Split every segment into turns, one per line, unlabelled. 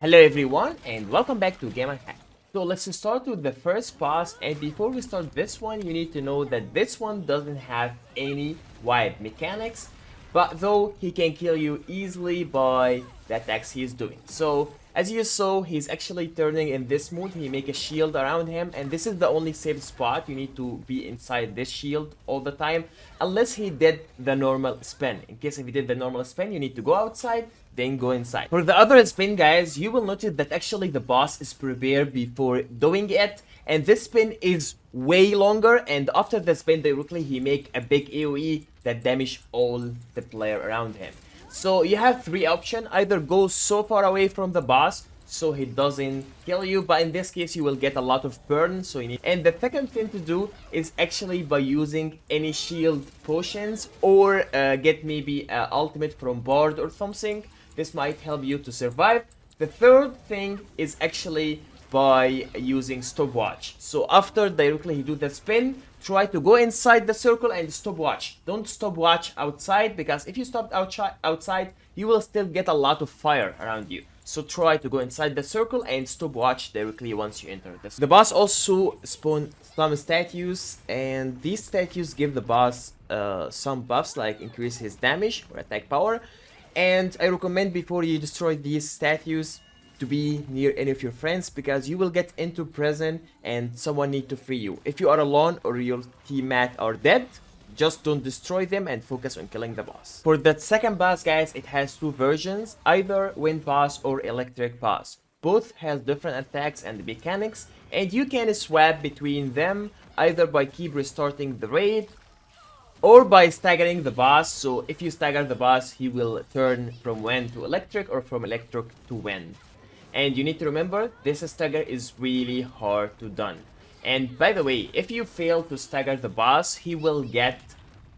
Hello everyone and welcome back to Gamer Hack. So let's start with the first boss, and before we start this one you need to know that this one doesn't have any wide mechanics, but though he can kill you easily by the attacks he's doing. So as you saw, he's actually turning in this mode. He make a shield around him, and this is the only safe spot. You need to be inside this shield all the time unless he did the normal spin. In case if he did the normal spin, you need to go outside then go inside. For the other spin, guys, you will notice that actually the boss is prepared before doing it, and this spin is way longer, and after the spin directly he make a big AoE that damage all the player around him. So you have three options: either go so far away from the boss so he doesn't kill you, but in this case you will get a lot of burn, so you need. And the second thing to do is actually by using any shield potions or get maybe an ultimate from board or something. This might help you to survive. The third thing is actually by using stopwatch. So after directly he do the spin, try to go inside the circle and stopwatch. Don't stopwatch outside, because if you stop outside, you will still get a lot of fire around you. So try to go inside the circle and stopwatch directly once you enter this. The boss also spawn some statues, and these statues give the boss some buffs like increase his damage or attack power. And I recommend before you destroy these statues to be near any of your friends, because you will get into prison and someone need to free you. If you are alone or your teammate are dead, just don't destroy them and focus on killing the boss. For that second boss, guys, it has two versions, either wind boss or electric boss. Both has different attacks and mechanics, and you can swap between them either by keep restarting the raid or by staggering the boss. So if you stagger the boss, he will turn from wind to electric or from electric to wind. And you need to remember, this stagger is really hard to done. And by the way, if you fail to stagger the boss, he will get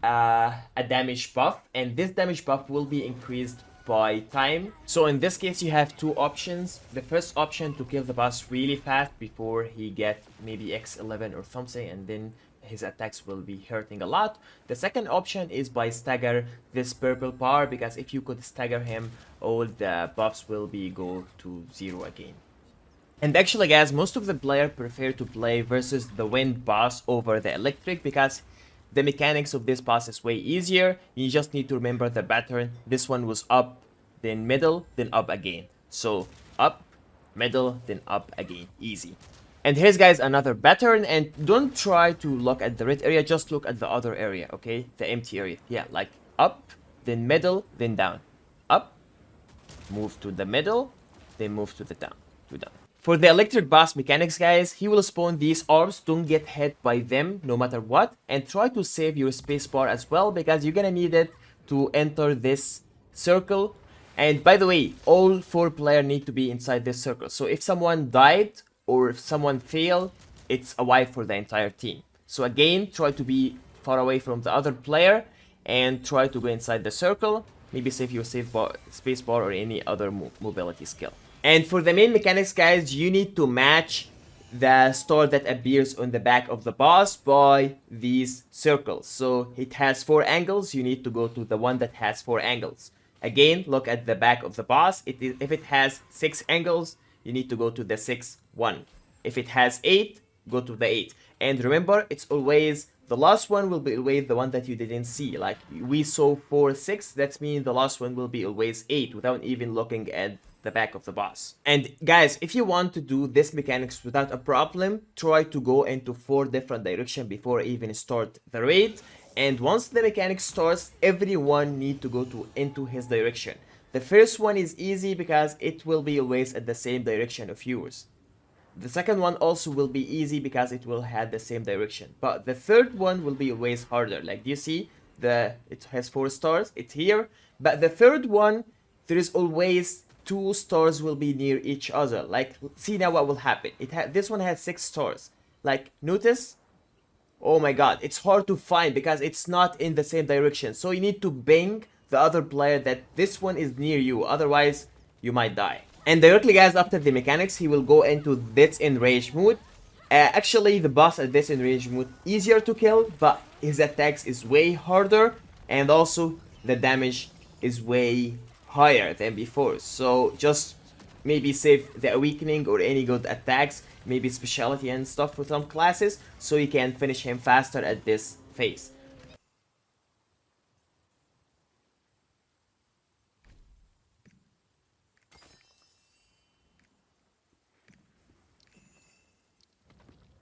a damage buff, and this damage buff will be increased by time. So in this case you have two options. The first option to kill the boss really fast before he get maybe X11 or something, and then his attacks will be hurting a lot. The second option is by stagger this purple power, because if you could stagger him, all the buffs will be go to 0 again. And actually, guys, most of the player prefer to play versus the wind boss over the electric, because the mechanics of this boss is way easier. You just need to remember the pattern. This one was up, then middle, then up again. So up, middle, then up again. Easy. And here's, guys, another pattern, and don't try to look at the red area, just look at the other area, okay? The empty area. Yeah, like up, then middle, then down. Up, move to the middle, then move to the down, For the electric boss mechanics, guys, he will spawn these orbs. Don't get hit by them no matter what, and try to save your spacebar as well, because you're gonna need it to enter this circle. And by the way, all 4 players need to be inside this circle. So if someone died or if someone failed, it's a wipe for the entire team. So again, try to be far away from the other player and try to go inside the circle. Maybe save your spacebar or any other mobility skill. And for the main mechanics, guys, you need to match the star that appears on the back of the boss by these circles. So it has 4 angles, you need to go to the one that has 4 angles. Again, look at the back of the boss. If it has 6 angles, you need to go to the 6th one. If it has 8, go to the 8. And remember, it's always the last one will be always the one that you didn't see. Like we saw 4, 6, that means the last one will be always 8 without even looking at the back of the boss. And guys, if you want to do this mechanics without a problem, try to go into 4 different directions before even start the raid. And once the mechanic starts, everyone need to go into his direction. The first one is easy because it will be always at the same direction of yours. The second one also will be easy because it will have the same direction. But the third one will be always harder. Like, do you see? It has 4 stars. It's here. But the third one, there is always 2 stars will be near each other. Like, see now what will happen. This one has 6 stars. Like, notice? Oh my god, it's hard to find because it's not in the same direction. So you need to ping the other player that this one is near you, otherwise you might die. And directly, guys, after the mechanics, he will go into this enrage mode. Actually, the boss at this enrage mode easier to kill, but his attacks is way harder, and also the damage is way higher than before. So just maybe save the awakening or any good attacks, maybe specialty and stuff for some classes, so you can finish him faster at this phase.